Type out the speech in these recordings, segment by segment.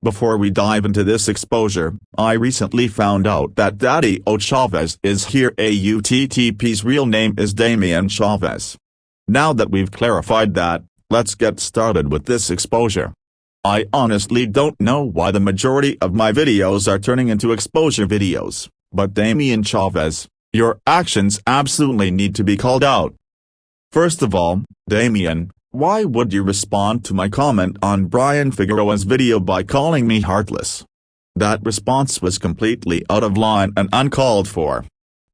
Before we dive into this exposure, I recently found out that Daddy Chavez is here. AUTTP's real name is Damian Chavez. Now that we've clarified that, let's get started with this exposure. I honestly don't know why the majority of my videos are turning into exposure videos, but Damian Chavez, your actions absolutely need to be called out. First of all, Damian, why would you respond to my comment on Brian Figueroa's video by calling me heartless? That response was completely out of line and uncalled for.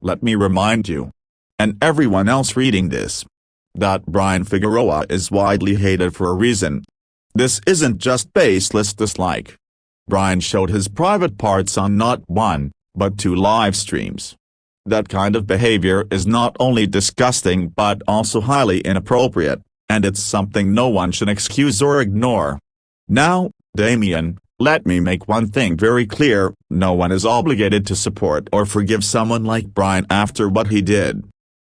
Let me remind you, and everyone else reading this, that Brian Figueroa is widely hated for a reason. This isn't just baseless dislike. Brian showed his private parts on not one, but 2 live streams. That kind of behavior is not only disgusting but also highly inappropriate, and it's something no one should excuse or ignore. Now, Damian, let me make one thing very clear: no one is obligated to support or forgive someone like Brian after what he did.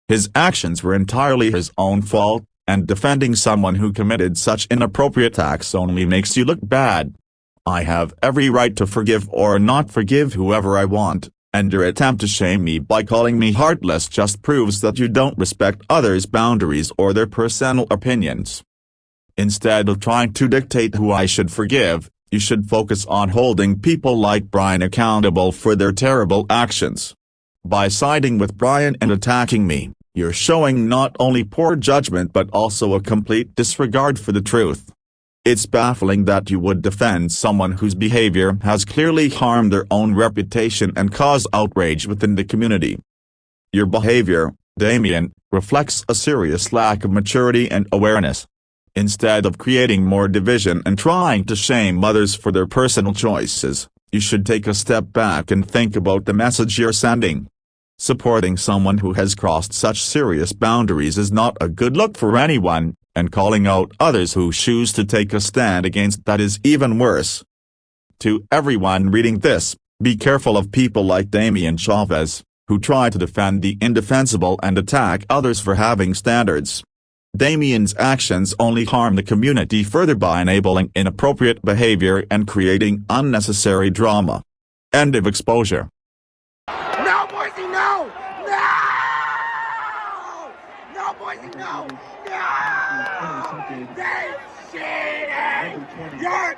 His actions were entirely his own fault, and defending someone who committed such inappropriate acts only makes you look bad. I have every right to forgive or not forgive whoever I want, and your attempt to shame me by calling me heartless just proves that you don't respect others' boundaries or their personal opinions. Instead of trying to dictate who I should forgive, you should focus on holding people like Brian accountable for their terrible actions. By siding with Brian and attacking me, you're showing not only poor judgment but also a complete disregard for the truth. It's baffling that you would defend someone whose behavior has clearly harmed their own reputation and caused outrage within the community. Your behavior, Damian, reflects a serious lack of maturity and awareness. Instead of creating more division and trying to shame others for their personal choices, you should take a step back and think about the message you're sending. Supporting someone who has crossed such serious boundaries is not a good look for anyone, and calling out others who choose to take a stand against that is even worse. To everyone reading this, be careful of people like Damian Chavez, who try to defend the indefensible and attack others for having standards. Damian's actions only harm the community further by enabling inappropriate behavior and creating unnecessary drama. End of exposure. No, Boise, no! No! No, Boise, no! No! They cheated! You're